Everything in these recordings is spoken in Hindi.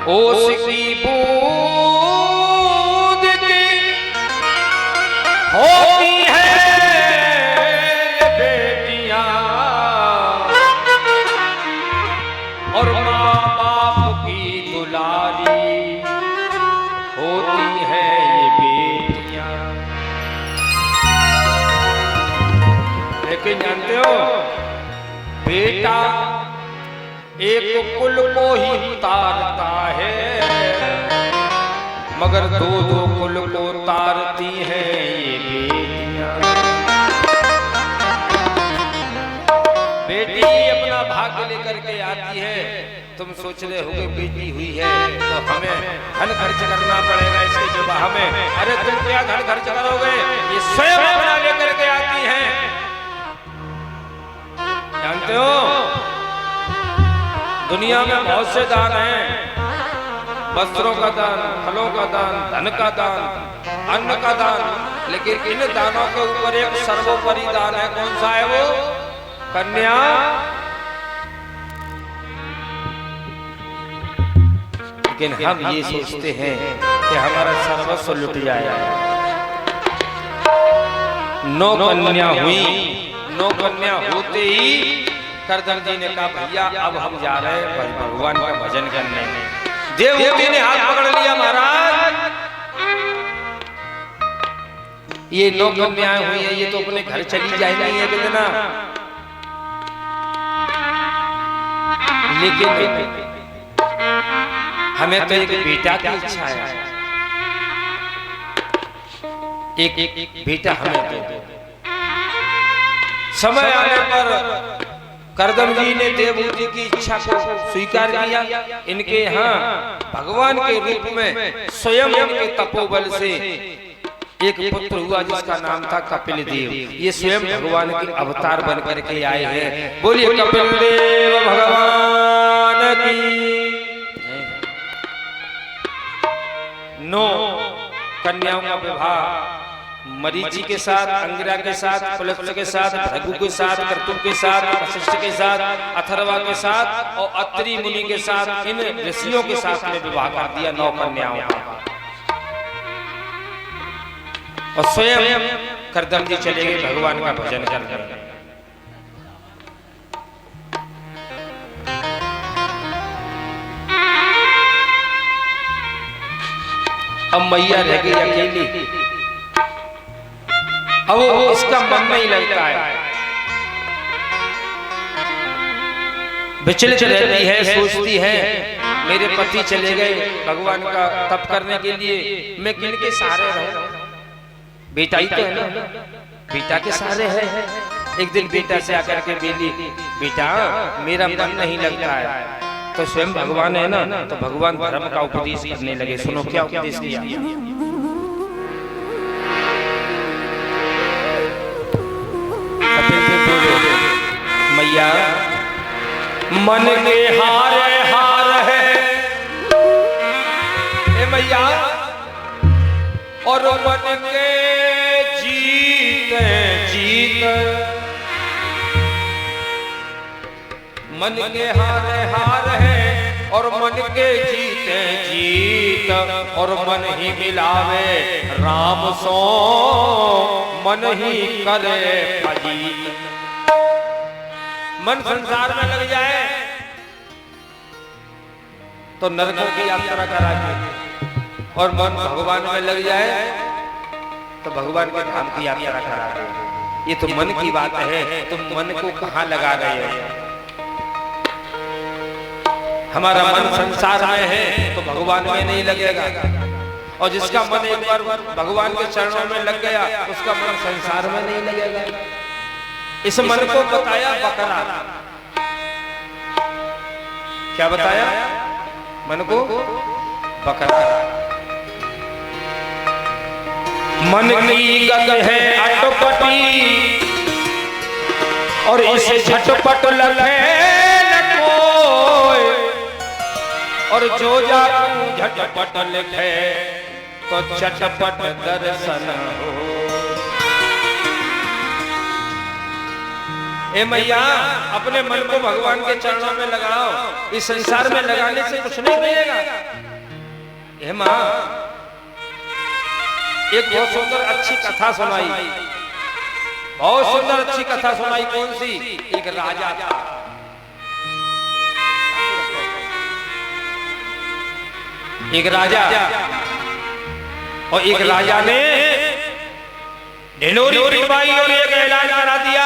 ओस की बूंद की होती है बेटियां और माँ बाप की दुलारी होती है ये बेटियां। लेकिन जानते हो बेटा एक कुल को ही उतारता है मगर दो दो कुल को उतारती हैं ये बेटियां। बेटी अपना भाग्य लेकर के आती है। तुम सोच रहे हो कि बेटी हुई है तो हमें धन खर्च करना पड़ेगा इसके विवाह में। अरे तुम क्या धन खर्च करोगे, ये स्वयं अपना लेकर के आती हैं। जानते हो दुनिया में बहुत से दान हैं, वस्त्रों का दान, फलों का दान, धन का दान, अन्न का दान, लेकिन इन दानों के ऊपर एक सर्वोपरि दान है। कौन सा है वो? कन्या। लेकिन हम ये सोचते हैं कि हमारा सर्वस्व लुट जाएगा। नौ कन्या हुई, नौ कन्या होते ही करदम जी ने कहा भैया अब हम जा रहे हैं भगवान का भजन करने। देवहूति ने हाथ पकड़ लिया, महाराज ये नौ कन्याएं हुई हैं, ये तो अपने घर चली जाएंगी है कितना। लेकिन हमें तो एक बेटा की इच्छा है, एक बेटा हमें दे दो। समय आने पर करदम जी ने देवहूति की इच्छा को स्वीकार किया। इनके यहाँ भगवान के रूप में स्वयं इनके तपोबल से एक पुत्र हुआ जिसका नाम था कपिल देव। ये स्वयं भगवान के अवतार बन करके आए हैं। बोलिए कपिल देव भगवान की। नौ कन्याओं का विवाह मरीचि के साथ, अंगिरा के साथ, पुलस्त्य के साथ, भृगु के साथ, कर्तुक के साथ, वशिष्ठ के साथ, अथर्वा के साथ और अत्रि मुनि के साथ, इन ऋषियों के साथ में विवाह कर दिया नौ कन्याओं का। और स्वयं करदम जी चले गए भगवान का भजन करने। अब मैया रह गई अकेली। अब वो इसका मन नहीं लगता है, विचलित रहती है, सोचती है मेरे पति चले गए भगवान का तप करने के लिए, मैं किनके सहारे रहूं? बेटा ही तो है ना, बेटा के सहारे है। एक दिन बेटा से आकर के बोली बेटा मेरा मन नहीं लगता है। तो स्वयं भगवान है ना, तो भगवान धर्म का उपदेश करने लगे। सुनो क्या उपदेश किया। मैया मन के हारे हार है ए मैया, और मन के जीत जीत। मन के हारे हार है और मन के जीते जीत, और मन ही मिलावे राम सो मन ही करे फजीत। मन संसार में लग जाए तो नरकों की यात्रा कराएगी, और मन भगवान में लग जाए तो भगवान के धाम की यात्रा कराएगी। ये तो मन की बात है, तुम मन को कहाँ लगा रहे हो? हमारा मन संसार में है तो भगवान में नहीं लगेगा, और जिसका मन एक बार भगवान के चरणों में लग गया उसका मन संसार में नहीं लगेगा। इस मन को बताया बकरा। क्या बताया? मन को बकरा। मन की गग है अटपटी और इसे झटपट लगे कोई, और जो जाकू झटपट लिखे तो चटपट दर्शन हो। ए मैया अपने मन को भगवान के चरणों में लगाओ, इस संसार में लगाने से कुछ नहीं मिलेगा। हे माँ, एक बहुत सुंदर अच्छी कथा सुनाई, बहुत सुंदर अच्छी कथा सुनाई। कौन सी? एक राजा था, एक राजा, और एक राजा ने ढिंढोरी पिटवाई और एक ऐलान करा दिया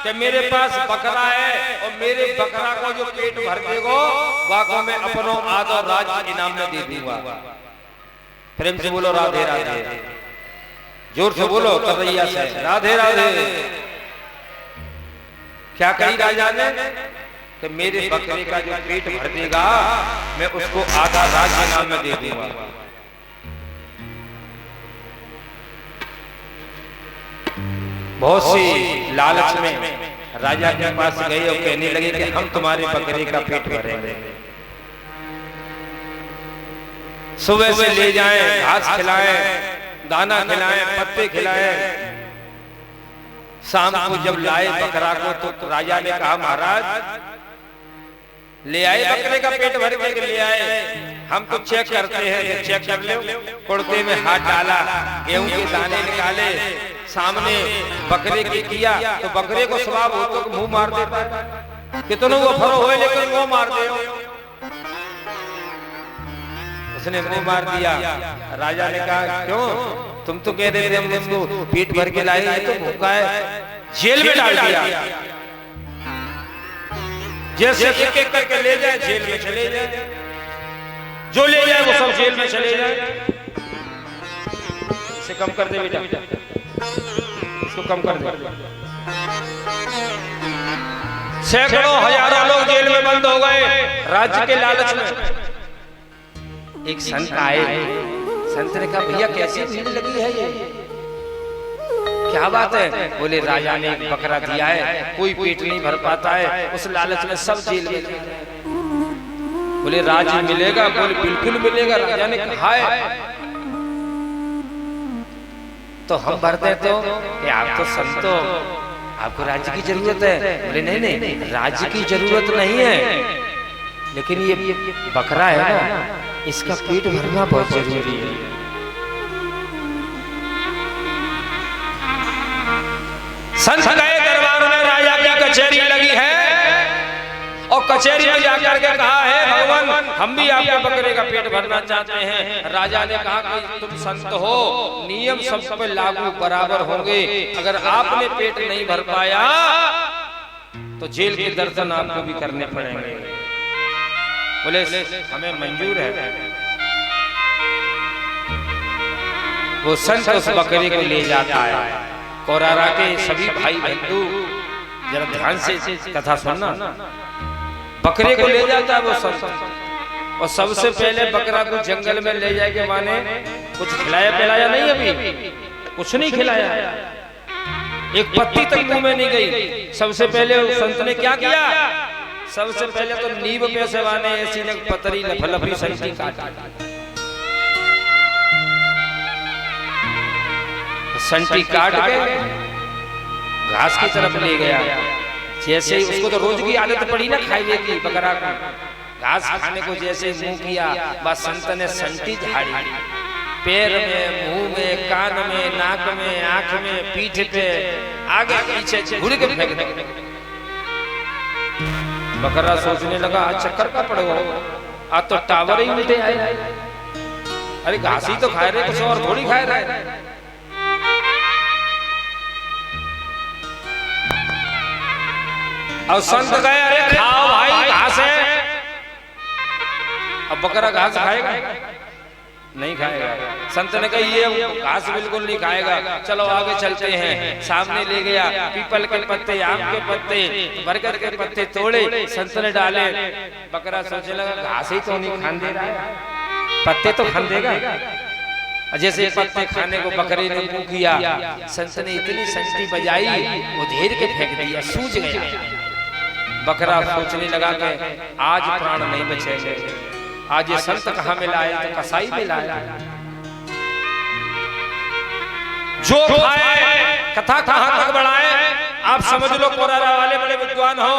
कि मेरे पास बकरा है और मेरे बकरा को जो पेट भर देगो वाको मैं अपनों आदर राज इनाम में दे दूंगा। प्रेम से बोलो राधे राधे, जोर से बोलो कन्हैया से राधे राधे। क्या कही राजा ने कि मेरे बकरे का जो पेट भर देगा मैं उसको आधा राज इनाम में दे दूंगा। बहुत सी लालच में राजा के पास गए और कहने लगे कि हम तुम्हारे बकरे का पेट भरेंगे, सुबह से ले जाएं, घास खिलाएं, दाना खिलाएं, पत्ते खिलाएं। शाम को जब लाए बकरा को तो राजा ने कहा महाराज ले आए बकरे का पेट भर के ले आए, हम तो चेक करते हैं, तो चेक कर लो। कुर्ते में हाथ डाला, गेहूं के दाने निकाले, सामने बकरे के किया तो बकरे को स्वभाव हो तो मुंह मार देता, कितनों वो फरो हो लेकिन वो मार दे। उसने मुंह मार दिया। राजा ने कहा क्यों, तुम तो कह रहे थे हम उसको पेट भर के लाए, तो भूखा है, जेल में डाल दिया। जैसे एक एक करके ले जाए जेल में चले जाए, जो ले जाए वो सब जेल में चले जाए। इसे कम कर दे बेटा, इसको कम कर दे। सैकड़ों हजारों लोग जेल में बंद हो गए राज्य के लालच में। एक संत आए, संत ने कहा भैया कैसी भीड़ लगी है ये, क्या बात है? बोले राजा ने एक बकरा दिया है, कोई पेट नहीं भर पाता है, उस लालच में सब जेल में। बोले राज्य मिलेगा? बोले बिल्कुल मिलेगा। राजा ने कहा है तो हम भरते तो आप तो संत हो, आपको राज्य की जरूरत है। बोले नहीं नहीं, राज्य की जरूरत नहीं है, लेकिन ये बकरा है ना, इसका पेट भरना बहुत जरूरी है। संत गए दरबार में, राजा की कचहरी लगी है और कचहरी में जाकर के कहा है भगवान हम भी आपके बकरे का पेट भरना चाहते हैं। राजा ने कहा कि तुम संत हो, नियम सब पे लागू बराबर होंगे, अगर आपने पेट नहीं भर पाया तो जेल के दर्शन आपको भी करने पड़ेंगे। बोले हमें मंजूर है। वो संत उस बकरे को ले जाता है। कोरारा के सभी भाई बंधु जरा ध्यान से कथा सुनना। बकरे को ले जाता है वो संत, और सबसे पहले बकरा को जंगल में ले जाके माने कुछ खिलाया पिलाया नहीं, अभी कुछ नहीं खिलाया, एक पत्ती तक मुंह में नहीं गई। सबसे पहले उस संत ने क्या किया, सबसे पहले तो नींव पे से माने ऐसी ने पतरी लफलफी संती काटी, संटी काट के घास की तरफ ले गया। जैसे ही उसको तो रोज की आदत पड़ी ना खाने की, बकरा को घास खाने को जैसे मुंह किया, बस संत ने संटी झाड़ी, पैर में, मुंह में, कान में, नाक में, आंख में, पीठ पे, आगे पीछे घुड़ के फेंक दिया। बकरा सोचने लगा आज चक्कर का पड़ेगा, आज तो टावर ही उल्टे आए। अरे घास ही तो खा रहे, कुछ और थोड़ी खा रहे। और संत गए अरे खाओ भाई घास है। अब बकरा घास खाएगा? नहीं खाएगा। संत ने कहा ये घास बिल्कुल नहीं खाएगा, चलो आगे चलते हैं। सामने ले गया, पीपल के पत्ते, आम के पत्ते, बरगद के पत्ते तोड़े, संत ने डाले। बकरा सोचने लगा घास ही तो नहीं खान दे रहा है, पत्ते तो खान देगा। जैसे पत्ते खाने को बकरे ने मुंह किया, संत ने इतनी संटी बजाई वो घेर के फेंक दिया, सूझ गया। बकरा सोचने लगा कि आज प्राण नहीं बचेंगे, आज ये संत कहाँ मिला है, तो कसाई मिला है। जो खाए कथा कहाँ तक बढ़ाए, आप समझ लो कोरारा वाले बड़े विद्वान हो,